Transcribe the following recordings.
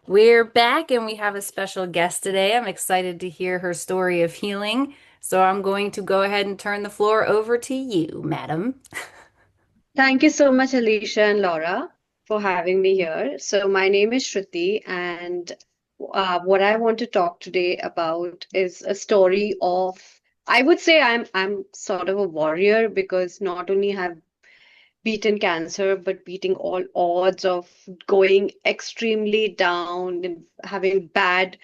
We're back and we have a special guest today. I'm excited to hear her story of healing. So I'm going to go ahead and turn the floor over to you, madam. Thank you so much, Alicia and Laura, for having me here. So, my name is Shruti, and what I want to talk today about is a story of. I would say I'm sort of a warrior because not only have beaten cancer, but beating all odds of going extremely down and having bad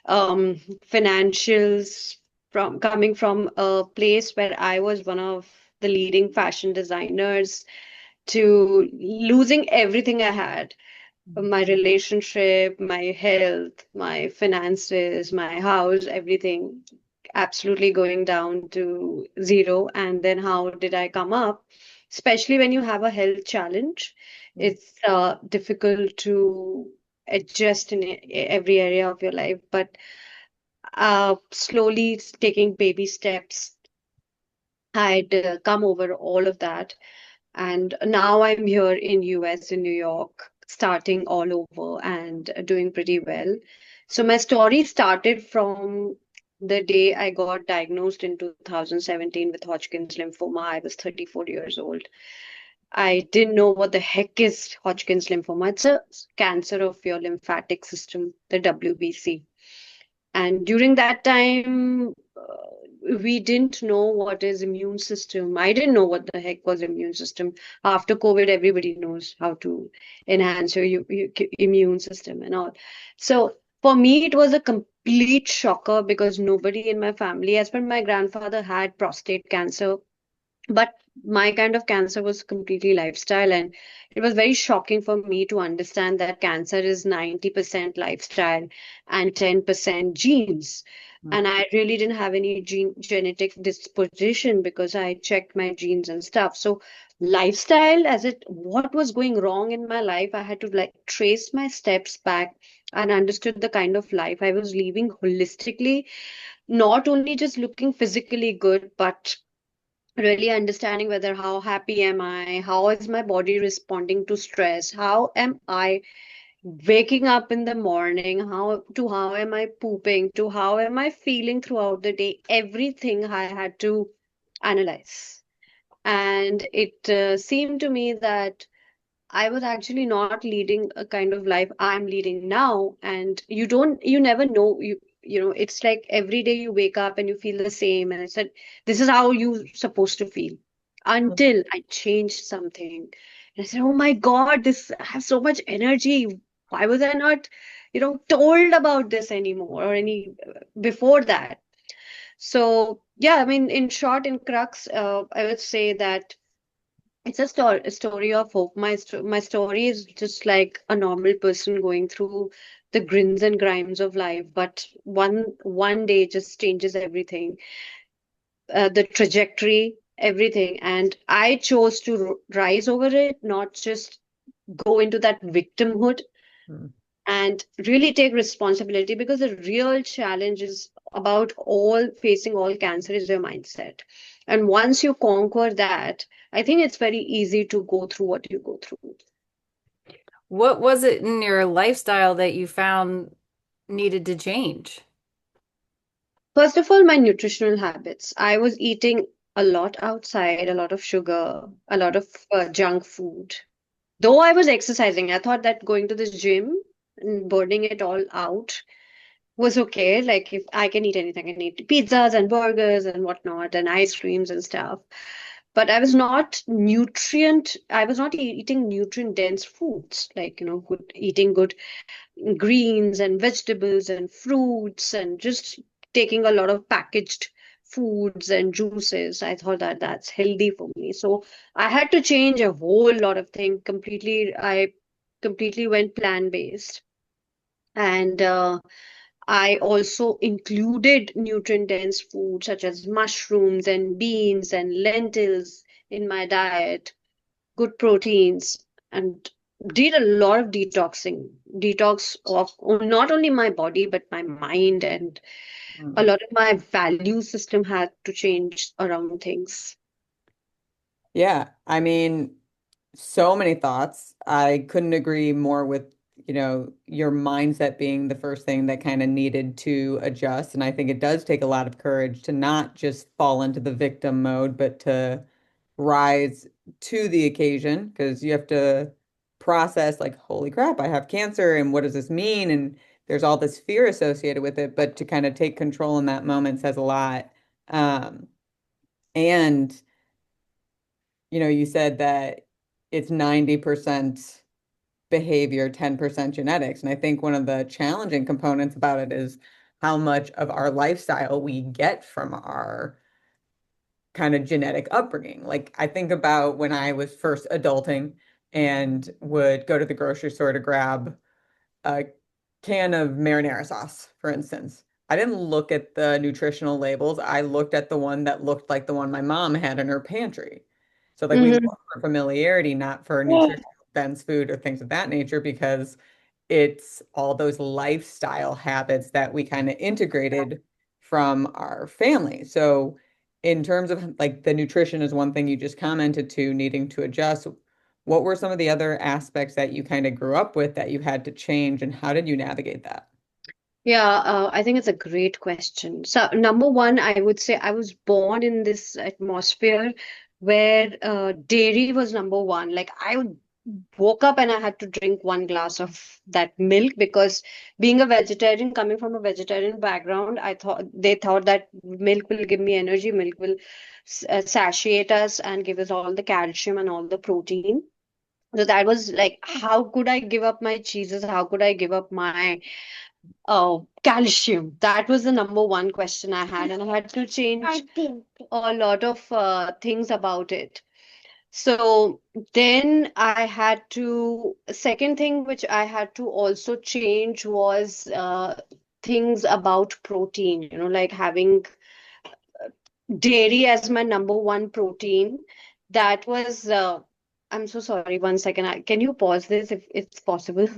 um, financials from coming from a place where I was one of the leading fashion designers to losing everything I had, my relationship, my health, my finances, my house, everything absolutely going down to zero. And then how did I come up? Especially when you have a health challenge, it's difficult to adjust in every area of your life. But slowly taking baby steps, I'd come over all of that, and now I'm here in US in New York, starting all over and doing pretty well. So my story started from the day I got diagnosed in 2017 with Hodgkin's lymphoma. I was 34 years old. I didn't know what the heck is Hodgkin's lymphoma. It's a cancer of your lymphatic system, the WBC. And during that time, we didn't know what is immune system. I didn't know what the heck was immune system. After COVID, everybody knows how to enhance your immune system and all. So for me, it was a complete shocker because nobody in my family, as per my grandfather, had prostate cancer, but my kind of cancer was completely lifestyle, and it was very shocking for me to understand that cancer is 90% lifestyle and 10% genes. And I really didn't have any genetic disposition because I checked my genes and stuff. So lifestyle, as it what was going wrong in my life, I had to like trace my steps back and understood the kind of life I was living holistically, not only just looking physically good, but really understanding whether how happy am I, how is my body responding to stress, how am I waking up in the morning, how am I pooping, to how am I feeling throughout the day. Everything I had to analyze. And it seemed to me that I was actually not leading a kind of life I'm leading now. And you never know. It's like every day you wake up and you feel the same. And I said, this is how you're supposed to feel until I changed something. And I said, oh my God, I have so much energy. Why was I not, told about this anymore or any before that? So, yeah, I mean, in short, in crux, I would say that it's a story of hope. My story is just like a normal person going through the grins and grimes of life, but one day just changes everything, the trajectory, everything. And I chose to rise over it, not just go into that victimhood Mhm. and really take responsibility, because the real challenge is about all facing all cancer is your mindset. And once you conquer that, I think it's very easy to go through what you go through. What was it in your lifestyle that you found needed to change? First of all, my nutritional habits. I was eating a lot outside, a lot of sugar, a lot of junk food. Though I was exercising, I thought that going to this gym and burning it all out was okay. Like if I can eat anything, I can eat pizzas and burgers and whatnot and ice creams and stuff. But I was not eating nutrient dense foods, like, eating good greens and vegetables and fruits and just taking a lot of packaged foods and juices. I thought that that's healthy for me. So I had to change a whole lot of things completely. I completely went plant based. And I also included nutrient dense food such as mushrooms and beans and lentils in my diet, good proteins, and did a lot of detox of not only my body but my mind, and a Mm. lot of my value system had to change around things. Yeah, I mean, so many thoughts. I couldn't agree more with your mindset being the first thing that kind of needed to adjust. And I think it does take a lot of courage to not just fall into the victim mode, but to rise to the occasion because you have to process like, holy crap, I have cancer, and what does this mean? And there's all this fear associated with it, but to kind of take control in that moment says a lot. Um, and you said that it's 90% behavior, 10% genetics. And I think one of the challenging components about it is how much of our lifestyle we get from our kind of genetic upbringing. Like I think about when I was first adulting and would go to the grocery store to grab a can of marinara sauce, for instance. I didn't look at the nutritional labels. I looked at the one that looked like the one my mom had in her pantry. So like we Hmm. look for familiarity, not for nutritional dense food or things of that nature, because it's all those lifestyle habits that we kind of integrated from our family. So, in terms of like the nutrition is one thing you just commented to needing to adjust. What were some of the other aspects that you kind of grew up with that you had to change, and how did you navigate that? Yeah, I think it's a great question. So, number one, I would say I was born in this atmosphere where dairy was number one. Like, woke up and I had to drink one glass of that milk because being a vegetarian, coming from a vegetarian background, they thought that milk will give me energy, milk will satiate us and give us all the calcium and all the protein. So that was like, how could I give up my cheeses? How could I give up my calcium? That was the number one question I had, and I had to change a lot of things about it. So then I had to, second thing which I had to also change was things about protein, like having dairy as my number one protein. That was, I'm so sorry, one second. Can you pause this if it's possible?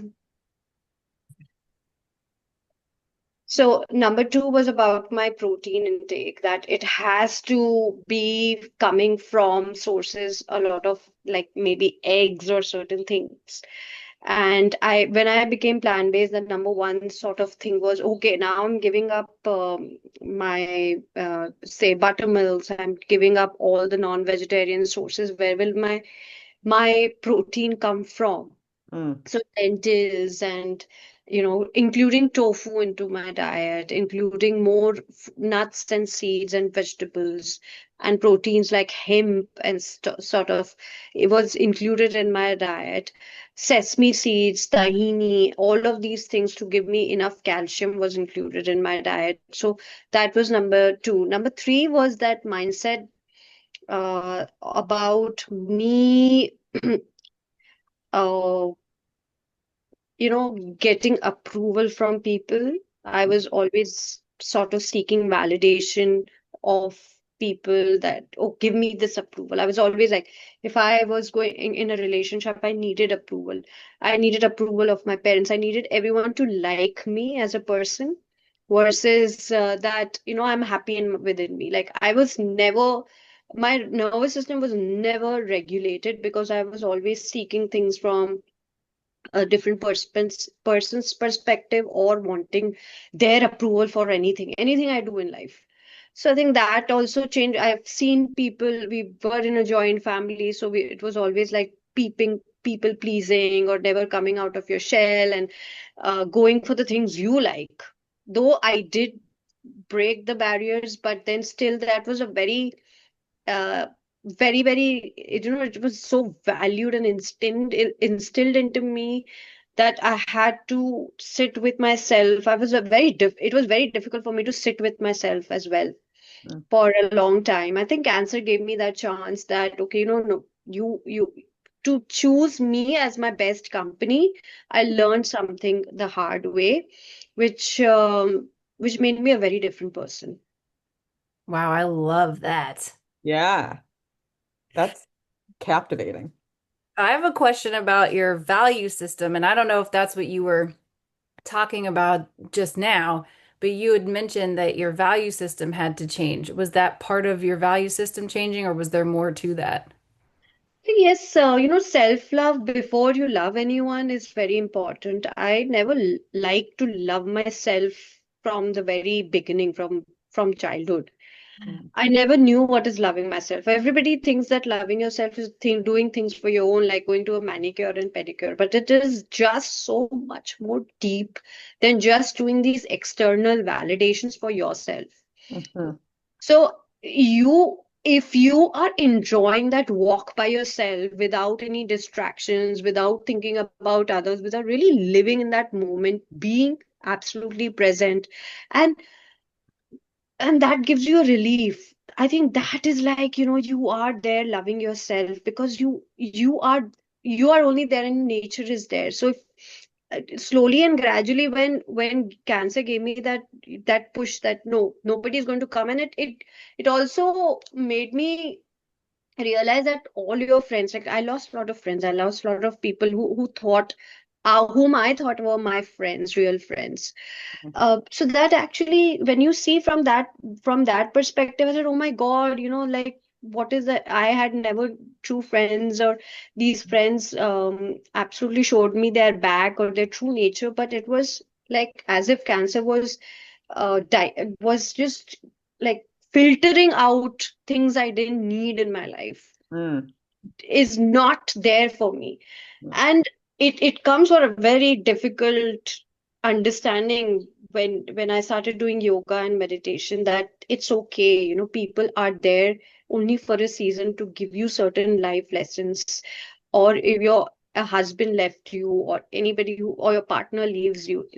So, number two was about my protein intake, that it has to be coming from sources, a lot of like maybe eggs or certain things. And when I became plant-based, the number one sort of thing was, okay, now I'm giving up my, say, buttermilks. I'm giving up all the non-vegetarian sources. Where will my protein come from? Mm, So lentils and including tofu into my diet, including more nuts and seeds and vegetables and proteins like hemp and sort of it was included in my diet. Sesame seeds, tahini, all of these things to give me enough calcium was included in my diet. So that was number two. Number three was that mindset about me uh, getting approval from people. I was always sort of seeking validation of people that, oh, give me this approval. I was always like, if I was going in a relationship, I needed approval. I needed approval of my parents. I needed everyone to like me as a person versus that, I'm happy within me. Like, my nervous system was never regulated because I was always seeking things from a different person's perspective or wanting their approval for anything I do in life. So I think that also changed. I've seen people, we were in a joint family, so it was always like people pleasing or never coming out of your shell and going for the things you like. Though I did break the barriers, but then still that was a very uh, very, it was so valued and instilled into me that I had to sit with myself. It was very difficult for me to sit with myself as well mm, for a long time. I think cancer gave me that chance that, okay, no, you to choose me as my best company. I learned something the hard way, which which made me a very different person. Wow, I love that. yeah, that's captivating. I have a question about your value system, and I don't know if that's what you were talking about just now, but you had mentioned that your value system had to change. Was that part of your value system changing, or was there more to that? Yes, self-love before you love anyone is very important. I never like to love myself from the very beginning, from childhood. Mm. I never knew what is loving myself. Everybody thinks that loving yourself is doing things for your own, like going to a manicure and pedicure, but it is just so much more deep than just doing these external validations for yourself. Mhm. So if you are enjoying that walk by yourself without any distractions, without thinking about others, without really living in that moment, being absolutely present, and that gives you a relief. I think that is like, you are there loving yourself because you are only there and nature is there. So if slowly and gradually, when cancer gave me that push, that no, nobody is going to come, and it also made me realize that all your friends, like I lost a lot of friends, I lost a lot of people whom I thought were my friends, real friends. So that actually, when you see from that perspective, I said, oh my God, like what is that? I had never true friends, or these friends absolutely showed me their back or their true nature, but it was like as if cancer was just like filtering out things I didn't need in my life, Mm. is not there for me. Mm. And it comes for a very difficult understanding when I started doing yoga and meditation, that it's okay, people are there only for a season to give you certain life lessons. Or if your a husband left you, or anybody who, or your partner leaves you,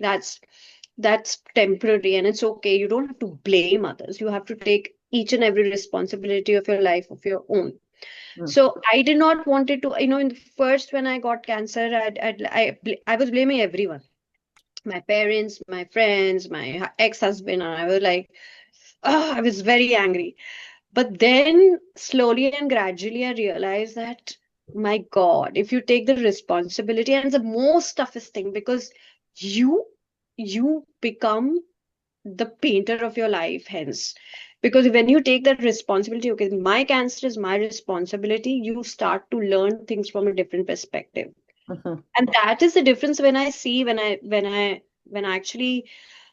that's temporary, and it's okay. You don't have to blame others, you have to take each and every responsibility of your life of your own. Mm. So I did not wanted to, in the first, when I got cancer, I was blaming everyone, my parents, my friends, my ex-husband, and I was like, oh, I was very angry. But then slowly and gradually, I realized that, my God, if you take the responsibility, and it's the most toughest thing, because you you become the painter of your life, hence. Because when you take that responsibility, okay, my cancer is my responsibility, you start to learn things from a different perspective. Mhm. And that is the difference when I see, when I actually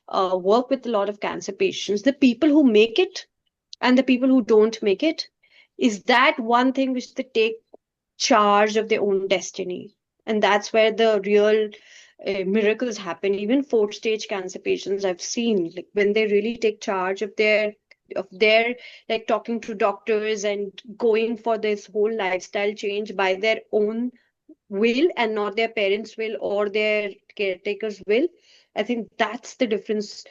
work with a lot of cancer patients, the people who make it and the people who don't make it, is that one thing which they take charge of their own destiny. And that's where the real miracles happen. Even fourth stage cancer patients I've seen, like when they really take charge of their like talking to doctors and going for this whole lifestyle change by their own will, and not their parents' will or their caretakers' will. I think that's the difference,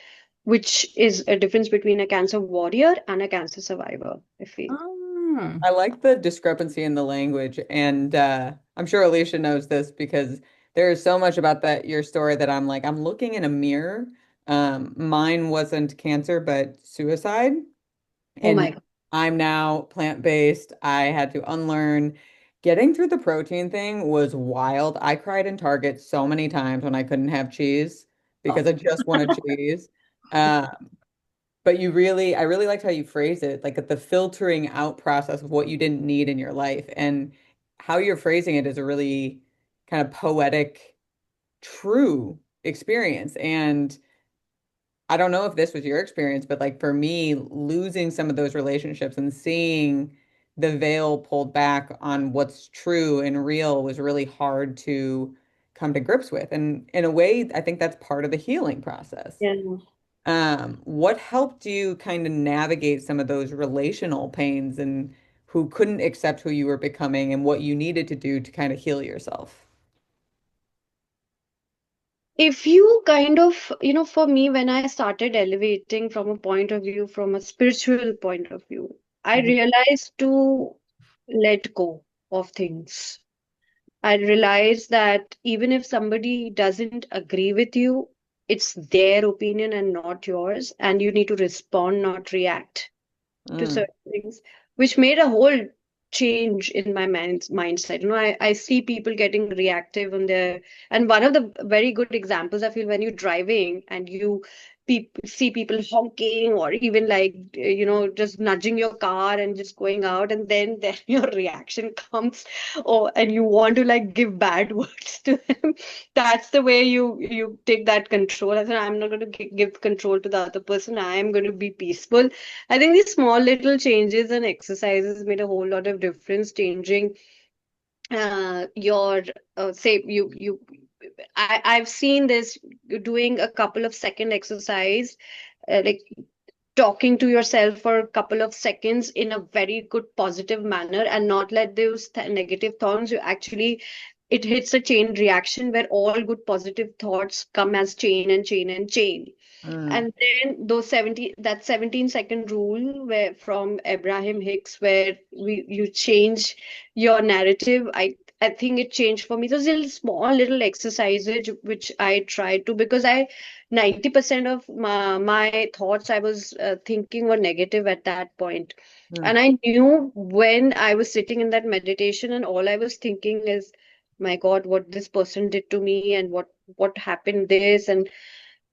which is a difference between a cancer warrior and a cancer survivor, I feel. Mm. I like the discrepancy in the language, and I'm sure Alicia knows this because there is so much about that your story that I'm like, I'm looking in a mirror. Mine wasn't cancer, but suicide. Oh And my God. I'm now plant-based. I had to unlearn. Getting through the protein thing was wild. I cried in Target so many times when I couldn't have cheese because I Oh. just wanted cheese. Uh, but I really liked how you phrased it, like the filtering out process of what you didn't need in your life. And how you're phrasing it is a really kind of poetic, true experience. And I don't know if this was your experience, but like for me, losing some of those relationships and seeing the veil pulled back on what's true and real was really hard to come to grips with. And in a way, I think that's part of the healing process. Yeah. What helped you kind of navigate some of those relational pains and who couldn't accept who you were becoming and what you needed to do to kind of heal yourself? If you kind of, for me, when I started elevating from a point of view, from a spiritual point of view, I Mhm. realized to let go of things. I realized that even if somebody doesn't agree with you, it's their opinion and not yours, and you need to respond, not react to Mm. certain things, which made a whole change in my mindset. I see people getting reactive on their, and one of the very good examples, I feel, when you're driving and see people honking or even like just nudging your car and just going out, and then your reaction comes, or and you want to like give bad words to them. That's the way you take that control. I said, I'm not going to give control to the other person. I am going to be peaceful. I think these small little changes and exercises made a whole lot of difference, changing your say you I've seen this, doing a couple of second exercise, like talking to yourself for a couple of seconds in a very good positive manner, and not let those negative thoughts, you actually, it hits a chain reaction where all good positive thoughts come as chain and chain and chain. Mm, And then those 17-second rule, where from Abraham Hicks, where you change your narrative. I think it changed for me. Those little small little exercises which I tried to, because I 90% of my thoughts I was thinking were negative at that point. mm, And I knew when I was sitting in that meditation and all I was thinking is, my God, what this person did to me, and what happened this, and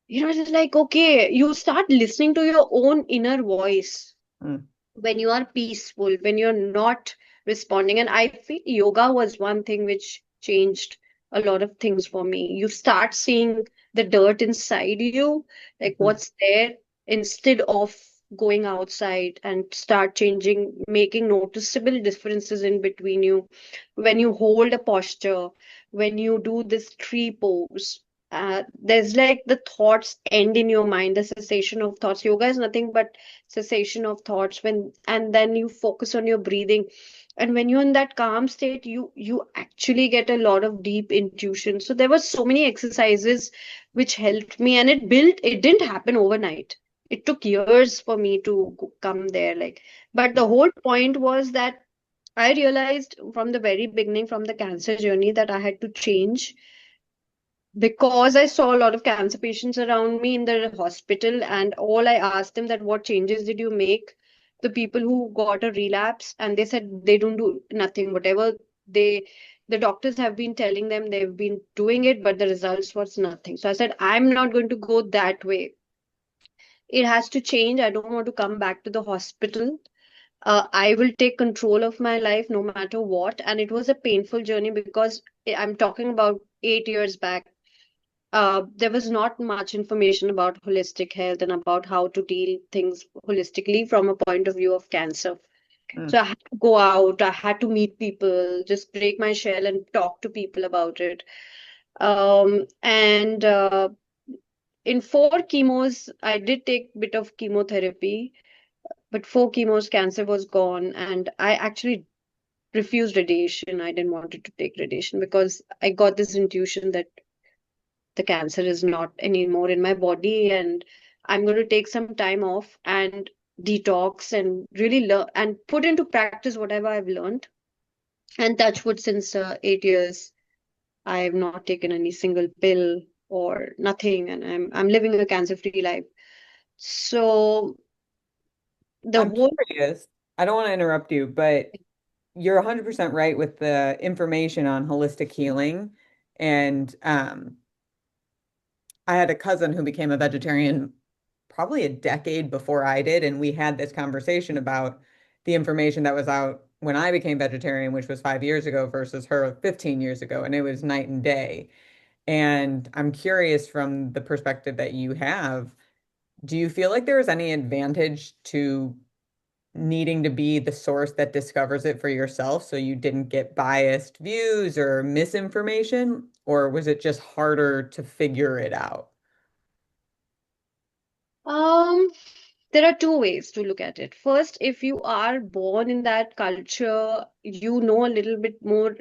it's like, okay, you start listening to your own inner voice mm, when you are peaceful, when you're not responding. And I feel yoga was one thing which changed a lot of things for me. You start seeing the dirt inside you, like mhm, what's there, instead of going outside, and start changing, making noticeable differences in between you. When you hold a posture, when you do this tree pose, there's like the thoughts end in your mind, the cessation of thoughts. Yoga is nothing but cessation of thoughts. When and then you focus on your breathing, and when you're in that calm state, you actually get a lot of deep intuition. So there were so many exercises which helped me, and it didn't happen overnight. It took years for me to come there, like. But the whole point was that I realized from the very beginning, from the cancer journey, that I had to change, because I saw a lot of cancer patients around me in the hospital, and all I asked them that what changes did you make? The people who got a relapse, and they said they don't do nothing. Whatever they the doctors have been telling them, they've been doing it, but the results was nothing. So I said, I'm not going to go that way. It has to change. I don't want to come back to the hospital. I will take control of my life no matter what. And it was a painful journey, because I'm talking about 8 years back. There was not much information about holistic health and about how to deal things holistically from a point of view of cancer. mm. So I had to go out, I had to meet people, just break my shell and talk to people about it. And in 4 chemos, I did take a bit of chemotherapy, but 4 chemos, cancer was gone, and I actually refused radiation. I didn't want to take radiation because I got this intuition that the cancer is not anymore in my body, and I'm going to take some time off and detox and really learn and put into practice whatever I've learned. And touch wood, since 8 years, I have not taken any single pill or nothing, and I'm living a cancer-free life. So the I'm whole curious. I don't want to interrupt you, but you're 100% right with the information on holistic healing. And I had a cousin who became a vegetarian probably a decade before I did, and we had this conversation about the information that was out when I became vegetarian, which was 5 years ago, versus her 15 years ago, and it was night and day. And I'm curious from the perspective that you have, do you feel like there is any advantage to needing to be the source that discovers it for yourself so you didn't get biased views or misinformation? Or was it just harder to figure it out? um there are two ways to look at it. First, if you are born in that culture, you know a little bit more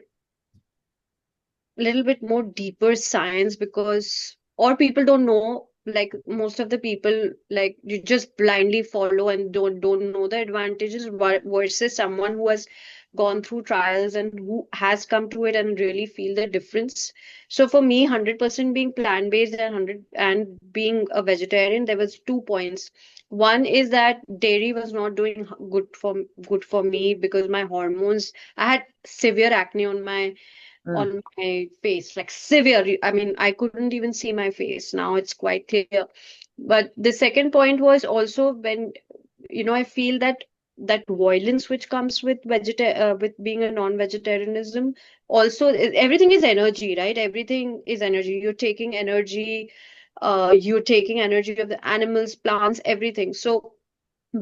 deeper science, because or people don't know, like most of the people, like you just blindly follow and don't know the advantages, versus someone who has gone through trials and who has come to it and really feel the difference. So for me, 100% being plant based and 100 and being a vegetarian, there was 2 points. One is that dairy was not doing good for me, because my hormones, I had severe acne Mm, on my face, like severe. I mean, I couldn't even see my face. Now it's quite clear. But the second point was also when, I feel that that violence which comes with with being a non-vegetarianism, also everything is energy, right? Everything is energy. You're taking energy of the animals, plants, everything. So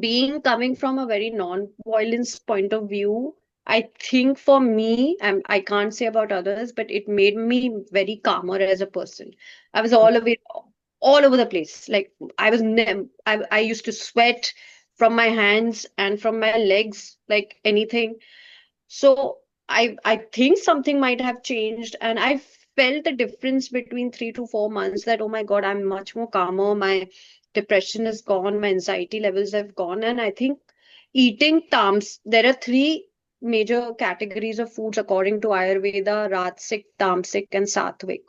being coming from a very non-violence point of view, I think for me, I can't say about others, but it made me very calmer as a person. I was all over the place. Like I used to sweat from my hands and from my legs, like anything. So I think something might have changed, and I felt the difference between 3 to 4 months that, oh my God, I'm much more calmer. My depression is gone, my anxiety levels have gone, and I think eating tams. There are three major categories of foods according to Ayurveda: Rajasic, Tamasic, and Sattvic.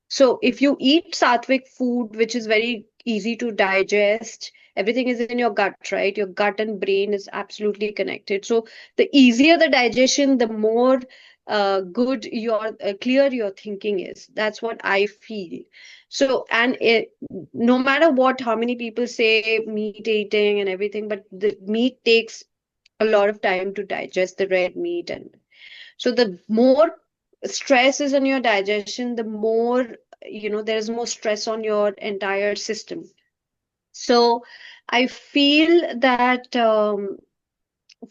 So if you eat sattvic food, which is very easy to digest, everything is in your gut, right? Your gut and brain is absolutely connected. So the easier the digestion, the more good your clear your thinking is. That's what I feel. So, no matter what, how many people say meat eating and everything, but the meat takes a lot of time to digest, the red meat. And so the more stress is on your digestion, the more, there's more stress on your entire system. So I feel that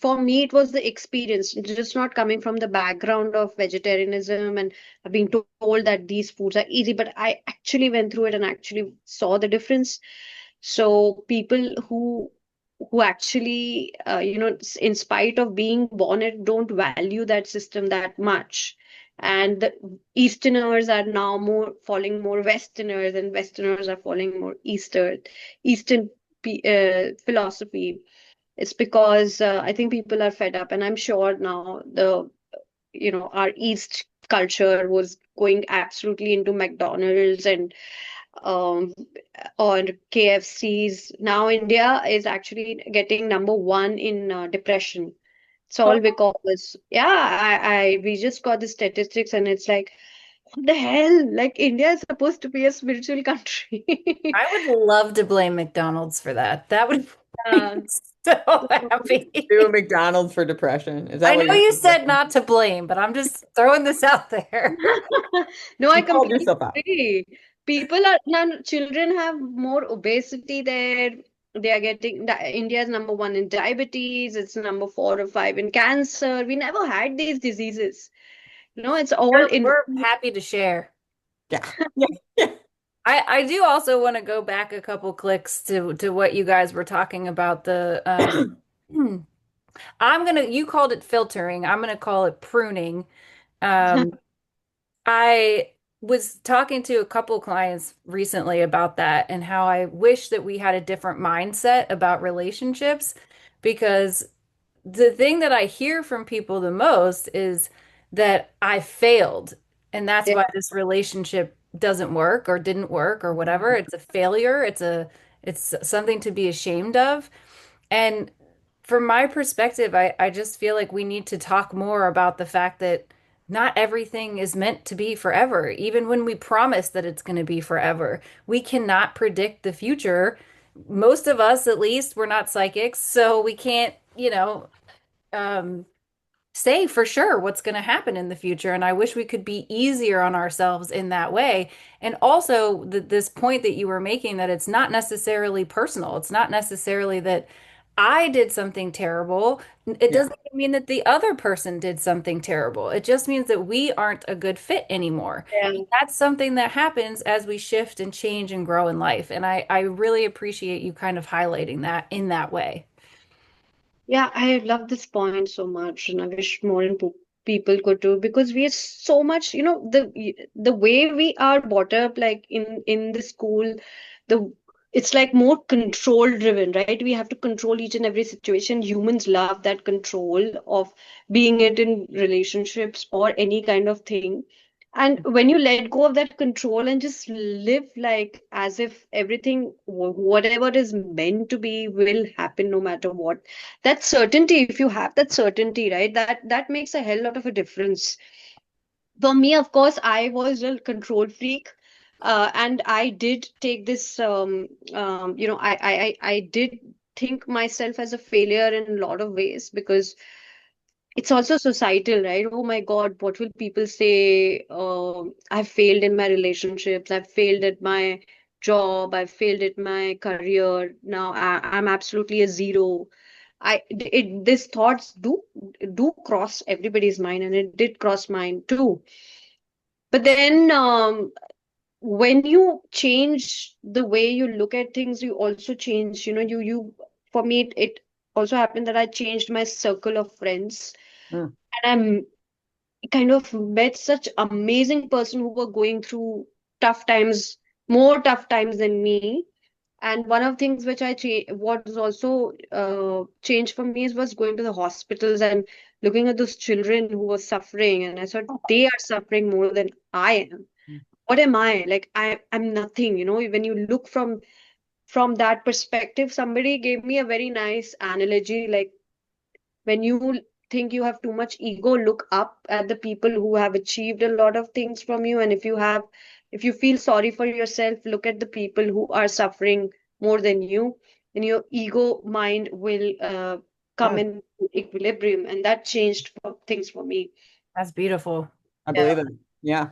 for me, it was the experience, just not coming from the background of vegetarianism and being told that these foods are easy, but I actually went through it and actually saw the difference. So people who actually, in spite of being born it, don't value that system that much. And the Easterners are now more falling more Westerners, and Westerners are falling more Eastern philosophy. It's because I think people are fed up, and I'm sure now our East culture was going absolutely into McDonald's and um, or KFCs. Now India is actually getting number one in depression. It's all because, yeah, we just got the statistics, and it's like, what the hell? Like India is supposed to be a spiritual country. I would love to blame McDonald's for that. That would make Yeah. me so happy. Do a McDonald's for depression. Is that I what know you're you said suggesting? not to blame, but I'm just throwing this out there. No, I You called completely yourself out. agree. People are now, children have more obesity there. They are getting India is number one in diabetes. It's number 4 or 5 in cancer. We never had these diseases. It's all in. We're happy to share. Yeah. Yeah. Yeah. I do also want to go back a couple clicks to what you guys were talking about you called it filtering. I'm gonna call it pruning. Um, I was talking to a couple clients recently about that and how I wish that we had a different mindset about relationships because the thing that I hear from people the most is that I failed and that's Yeah, why this relationship doesn't work or didn't work or whatever. It's a failure. It's something to be ashamed of. And from my perspective, I just feel like we need to talk more about the fact that not everything is meant to be forever. Even when we promise that it's going to be forever, we cannot predict the future. Most of us, at least, we're not psychics, so we can't, um, say for sure what's going to happen in the future. And I wish we could be easier on ourselves in that way. And also, this point that you were making that it's not necessarily personal, it's not necessarily that I did something terrible. It Yeah. doesn't mean that the other person did something terrible. It just means that we aren't a good fit anymore. And yeah. that's something that happens as we shift and change and grow in life. And I really appreciate you kind of highlighting that in that way. Yeah, I love this point so much, and I wish more people could do, because we are so much, the way we are brought up, like in the school, the it's like more control driven, right? We have to control each and every situation. Humans love that control of being it in relationships or any kind of thing. And when you let go of that control and just live like as if everything, whatever is meant to be, will happen no matter what, that certainty, if you have that certainty, right, that makes a hell lot of a difference. For me, of course, I was a control freak. And I did take this, I did think myself as a failure in a lot of ways because it's also societal, right? Oh my God, what will people say? I've failed in my relationships. I've failed at my job. I've failed at my career. Now I'm absolutely a zero. These thoughts do cross everybody's mind, and it did cross mine too. But then, when you change the way you look at things, you also change. For me, it also happened that I changed my circle of friends, Mm, and kind of met such amazing person who were going through tough times, more tough times than me. And one of the things which what was also changed for me is was going to the hospitals and looking at those children who were suffering, and I thought they are suffering more than I am. mm, What am I? Like I'm nothing. When you look from that perspective, somebody gave me a very nice analogy, like when you think you have too much ego, look up at the people who have achieved a lot of things from you. And if you feel sorry for yourself, look at the people who are suffering more than you, and your ego mind will come mm. in equilibrium. And that changed things for me. That's beautiful. I Yeah. believe it. Yeah.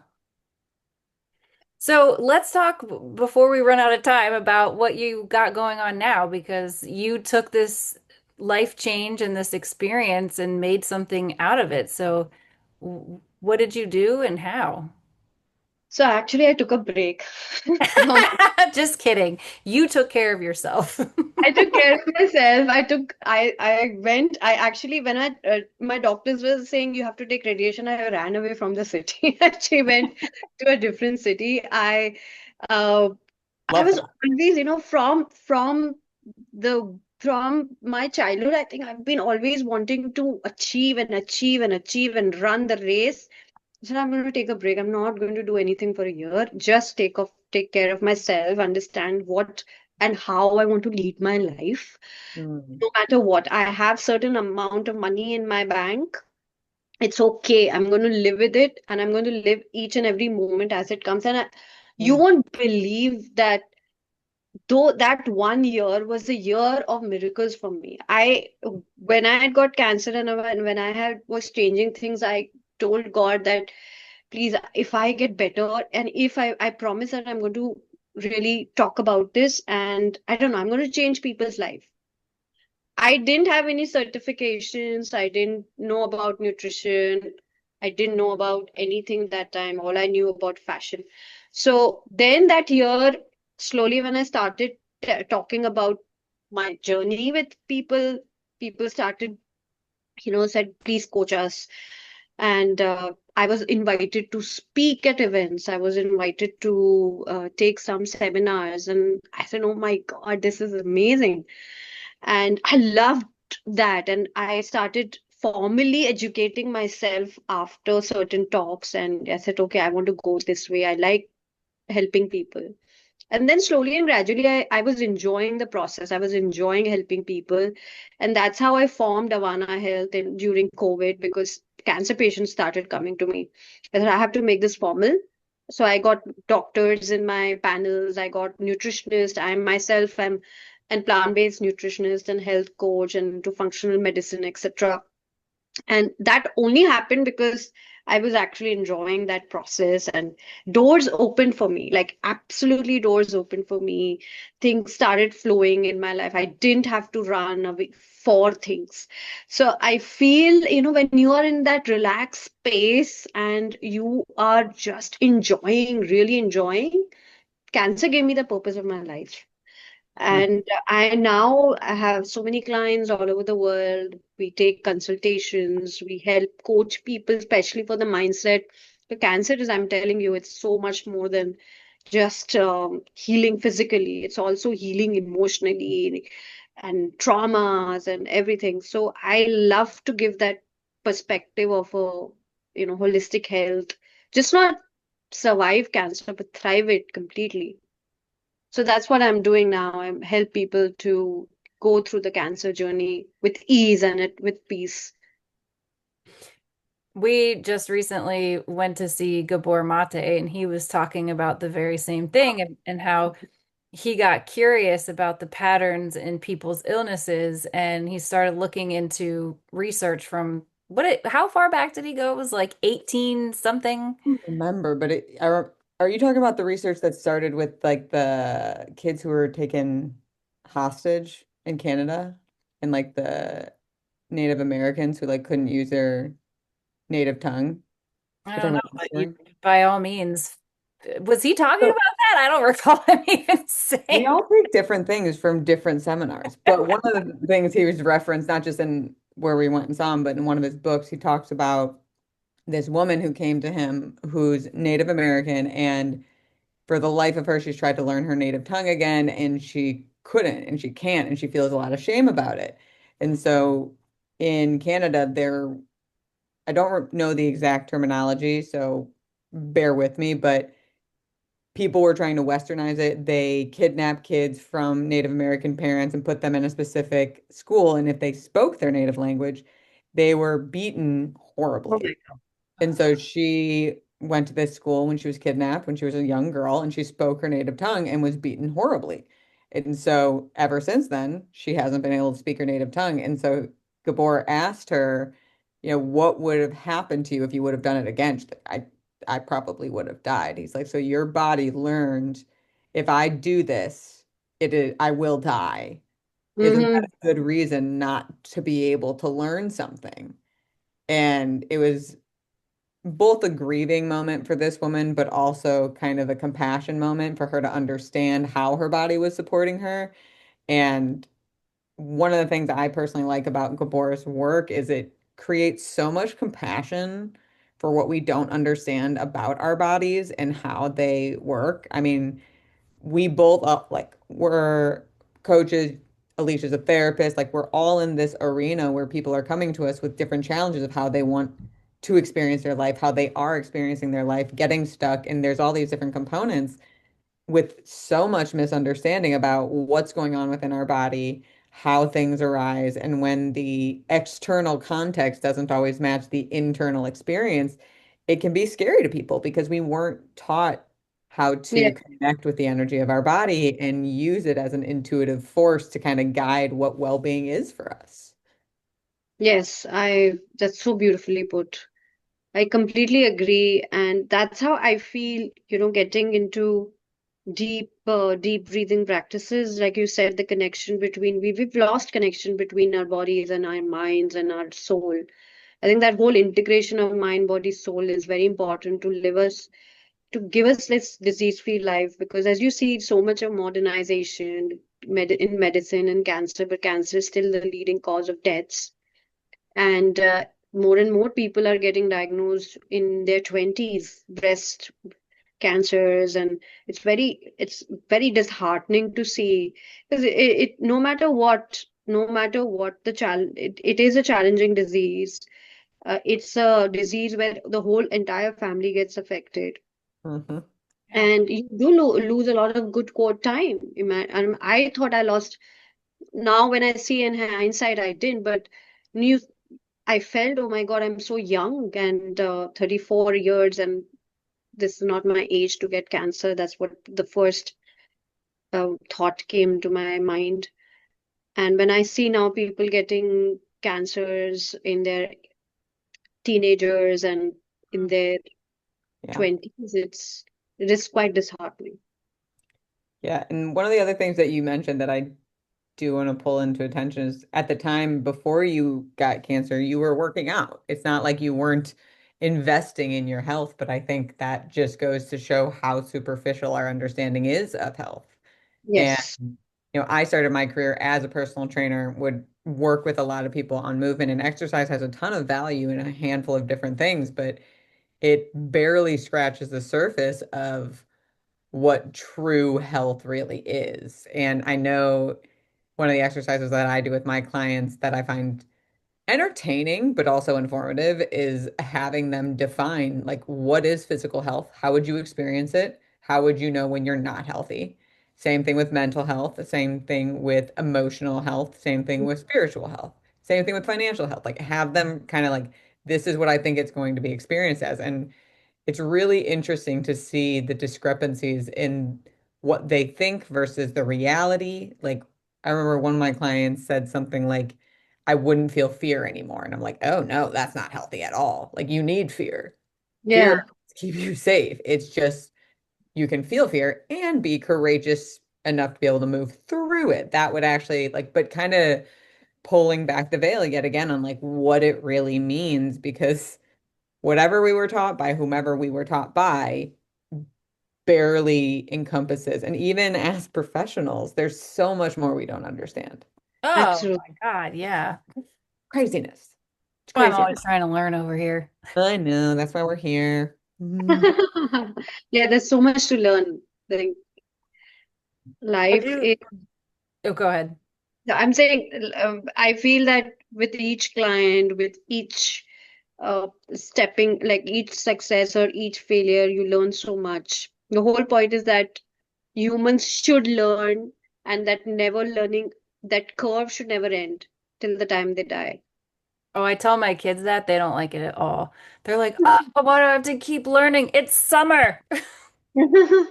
So let's talk before we run out of time about what you got going on now, because you took this life change and this experience and made something out of it. So what did you do and how? So actually, I took a break. Um, Just kidding. You took care of yourself. I took care of myself. I went, I actually, when my doctors were saying you have to take radiation, I ran away from the city. I actually went to a different city. Uh, I Love was that. always, from my childhood, I think I've been always wanting to achieve and achieve and achieve and run the race. So I'm going to take a break. I'm not going to do anything for a year. Just take care of myself, understand what and how I want to lead my life. Mm, No matter what, I have certain amount of money in my bank. It's okay. I'm going to live with it, and I'm going to live each and every moment as it comes. You mm, won't believe that though that 1 year was a year of miracles for me. When I had got cancer, and when I had was changing things, I told God that please, if I get better, and if I promise that I'm going to really talk about this, and I don't know, I'm going to change people's life. I didn't have any certifications. I didn't know about nutrition. I didn't know about anything that time. All I knew about fashion. So then that year, slowly, when I started talking about my journey with people, people started, said, please coach us. And I was invited to speak at events. I was invited to take some seminars. And I said, oh my God, this is amazing. And I loved that. And I started formally educating myself after certain talks. And I said, okay, I want to go this way. I like helping people. And then slowly and gradually, I was enjoying the process. I was enjoying helping people. And that's how I formed Awaana Health during COVID, because cancer patients started coming to me. I said, I have to make this formal. So I got doctors in my panels. I got nutritionists. I myself am and plant-based nutritionist and health coach and into functional medicine, etc. And that only happened because I was actually enjoying that process, and doors opened for me, like absolutely doors opened for me. Things started flowing in my life. I didn't have to run away for things. So I feel, when you are in that relaxed space and you are just enjoying, really enjoying, cancer gave me the purpose of my life. mm. And I have so many clients all over the world. We take consultations, we help coach people, especially for the mindset. The cancer is, I'm telling you, it's so much more than just healing physically. It's also healing emotionally and traumas and everything. So I love to give that perspective of holistic health. Just not survive cancer, but thrive it completely. So that's what I'm doing now. I help people to go through the cancer journey with ease and with peace. We just recently went to see Gabor Mate, and he was talking about the very same thing and how he got curious about the patterns in people's illnesses, and he started looking into research from how far back did he go? It was like 18 something. Remember, but are you talking about the research that started with like the kids who were taken hostage in Canada and like the Native Americans who like couldn't use their native tongue? I You're don't talking know, about that but you, story? by all means, was he talking So about that? I don't recall him even we saying. all take different things from different seminars, but one of the things he was referenced, not just in where we went and saw him, but in one of his books, he talks about this woman who came to him who's Native American, and for the life of her, she's tried to learn her native tongue again, and she couldn't, and she can't, and she feels a lot of shame about it. And so in Canada, I don't know the exact terminology, so bear with me, but people were trying to westernize it. They kidnapped kids from Native American parents and put them in a specific school, and if they spoke their native language, they were beaten Oh my horribly. God. And so she went to this school when she was kidnapped, when she was a young girl, and she spoke her native tongue and was beaten horribly. And so ever since then, she hasn't been able to speak her native tongue. And so Gabor asked her, what would have happened to you if you would have done it again? She's like, I probably would have died. He's like, so your body learned if I do this, I will die. Isn't that Hmm. a good reason not to be able to learn something? And it was both a grieving moment for this woman, but also kind of a compassion moment for her to understand how her body was supporting her. And one of the things I personally like about Gabor's work is it creates so much compassion for what we don't understand about our bodies and how they work. I mean, we both like we're coaches. Alicia's a therapist. Like we're all in this arena where people are coming to us with different challenges of how they want to experience their life, how they are experiencing their life, getting stuck. And there's all these different components with so much misunderstanding about what's going on within our body, how things arise, and when the external context doesn't always match the internal experience, it can be scary to people because we weren't taught how Yeah. to connect with the energy of our body and use it as an intuitive force to kind of guide what well-being is for us. Yes, that's so beautifully put. I completely agree. And that's how I feel, getting into deep breathing practices. Like you said, the connection between, we've lost connection between our bodies and our minds and our soul. I think that whole integration of mind, body, soul is very important to give us this disease-free life. Because as you see, so much of modernization in medicine and cancer, but cancer is still the leading cause of deaths. And more and more people are getting diagnosed in their 20s, breast cancers, and it's very disheartening to see, because no matter what the challenge, it is a challenging disease. It's a disease where the whole entire family gets affected, Hmm. Yeah. and you do lose a lot of good core time. I thought I lost. Now when I see in hindsight, I didn't, but new I felt, oh my God, I'm so young, and 34 years, and this is not my age to get cancer. That's what the first thought came to my mind. And when I see now people getting cancers in their teenagers and in their Yeah. 20s, it is quite disheartening. Yeah. And one of the other things that you mentioned that I do want to pull into attention is at the time before you got cancer, you were working out. It's not like you weren't investing in your health, but I think that just goes to show how superficial our understanding is of health. And, Yes. I started my career as a personal trainer, would work with a lot of people on movement, and exercise has a ton of value in a handful of different things, but it barely scratches the surface of what true health really is. And I know one of the exercises that I do with my clients that I find entertaining but also informative is having them define like what is physical health? How would you experience it? How would you know when you're not healthy? Same thing with mental health, the same thing with emotional health, same thing with spiritual health, same thing with financial health. Like have them kind of like this is what I think it's going to be experienced as. And it's really interesting to see the discrepancies in what they think versus the reality. Like, I remember one of my clients said something like, I wouldn't feel fear anymore. And I'm like, oh no, that's not healthy at all. Like, you need fear. Fear Yeah, helps keep you safe. It's just you can feel fear and be courageous enough to be able to move through it. That would actually like, but kind of pulling back the veil yet again on like what it really means because whatever we were taught by whomever we were taught by barely encompasses. And even as professionals, there's so much more we don't understand. Oh absolutely. my God, yeah. Craziness. It's Well, I'm crazy. always trying to learn over here. I know. That's why we're here. Mhm. Yeah, there's so much to learn. Like I life do. is, Oh, go ahead. I'm saying, I feel that with each client, with each stepping, like each success or each failure, you learn so much. The whole point is that humans should learn, and that never learning, that curve should never end till the time they die. Oh, I tell my kids that they don't like it at all. They're like, "Oh, why do I have to keep learning? It's summer." I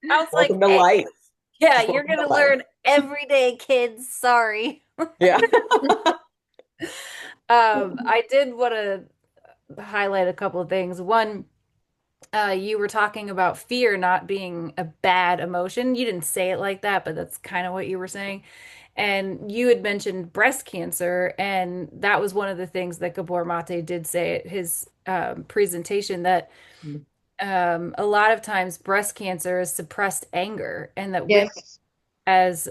was like, Welcome to "Hey, life. yeah, Just you're welcome to gonna life. learn every day, kids. Sorry." Yeah. I did want to highlight a couple of things. One, you were talking about fear not being a bad emotion. You didn't say it like that, but that's kind of what you were saying. And you had mentioned breast cancer, and that was one of the things that Gabor Mate did say at his presentation that a lot of times breast cancer is suppressed anger, and that women Yes. as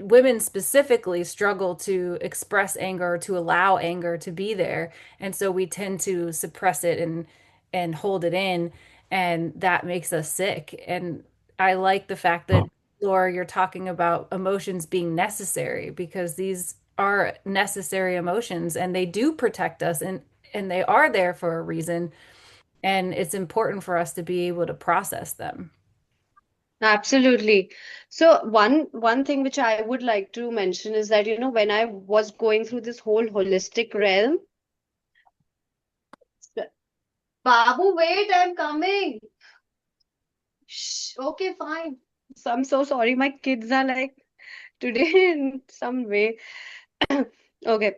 women specifically struggle to express anger, to allow anger to be there, and so we tend to suppress it and hold it in, and that makes us sick. And I like the fact that Laura, you're talking about emotions being necessary because these are necessary emotions and they do protect us and they are there for a reason, and it's important for us to be able to process them. Absolutely. So one thing which I would like to mention is that, when I was going through this whole holistic realm, Babu, wait, I'm coming. Shh, okay, fine. So I'm so sorry. My kids are like today in some way. Okay.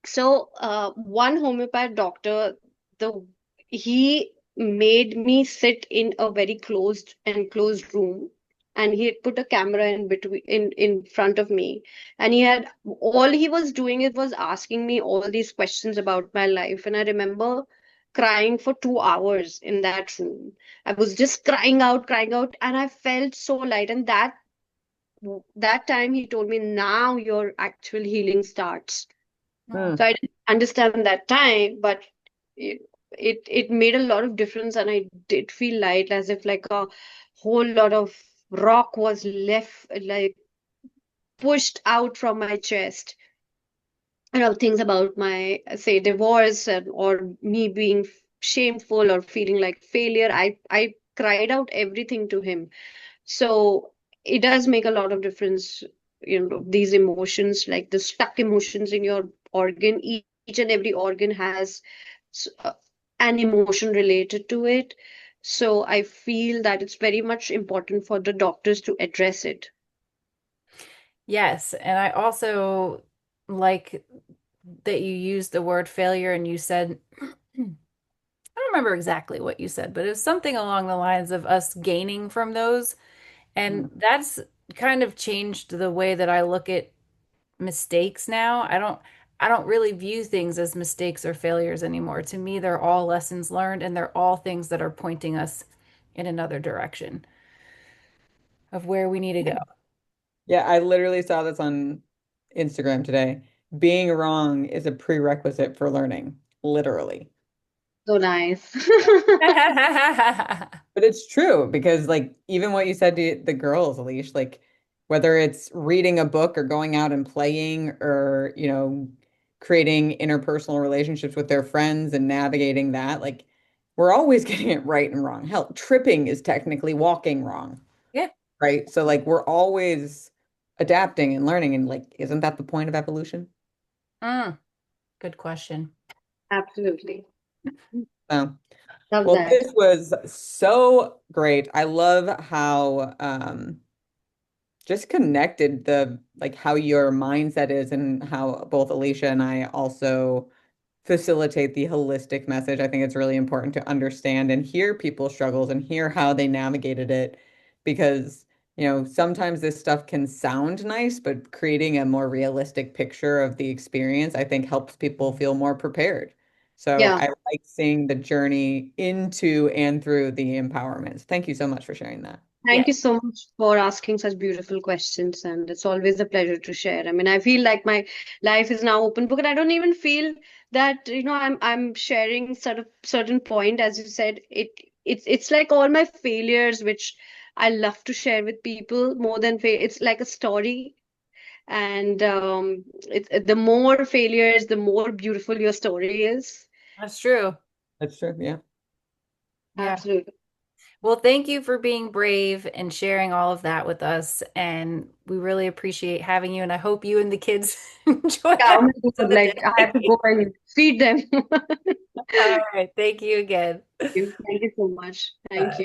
So, one homeopath doctor, the he made me sit in a very closed enclosed room, and he had put a camera in between in front of me, and all he was doing it was asking me all these questions about my life, and I remember crying for 2 hours in that room. I was just crying out, and I felt so light. And that time he told me, now your actual healing starts. Mm. So I didn't understand that time, but it made a lot of difference, and I did feel light, as if like a whole lot of rock was left, like pushed out from my chest. Things about my, say, divorce, or me being shameful or feeling like failure. I cried out everything to him. So it does make a lot of difference, these emotions, like the stuck emotions in your organ. Each and every organ has s- uh, an emotion related to it. So I feel that it's very much important for the doctors to address it. Yes, and I also like that you used the word failure and you said, I don't remember exactly what you said, but it was something along the lines of us gaining from those. And Mm. that's kind of changed the way that I look at mistakes now. I don't really view things as mistakes or failures anymore. To me, they're all lessons learned and they're all things that are pointing us in another direction of where we need to go. Yeah, I literally saw this on Instagram today. Being wrong is a prerequisite for learning, literally. So nice. But it's true because, like, even what you said to the girls, Alish, like, whether it's reading a book or going out and playing or, creating interpersonal relationships with their friends and navigating that, like, we're always getting it right and wrong. Hell, tripping is technically walking wrong, Yeah. right? So, like, we're always adapting and learning. And, like, isn't that the point of evolution? Mm. Good question. Absolutely. So, Love well, that. this was so great. I love how just connected the like how your mindset is and how both Alicia and I also facilitate the holistic message. I think it's really important to understand and hear people's struggles and hear how they navigated it because, sometimes this stuff can sound nice, but creating a more realistic picture of the experience, I think helps people feel more prepared. So Yeah. I like seeing the journey into and through the empowerment. Thank you so much for sharing that. Yeah, Thank you so much for asking such beautiful questions, and it's always a pleasure to share. I mean, I feel like my life is now open book, and I don't even feel that, I'm sharing sort of certain point, as you said, it's like all my failures, which I love to share with people more than it's like a story, and the more failures, the more beautiful your story is. that's true. That's true. Yeah. Yeah. Absolutely. Well, thank you for being brave and sharing all of that with us. And we really appreciate having you. And I hope you and the kids enjoy Yeah, that oh my rest of God, the like I have to day. go and feed them. All right. Thank you again. Thank you so much. Thank you.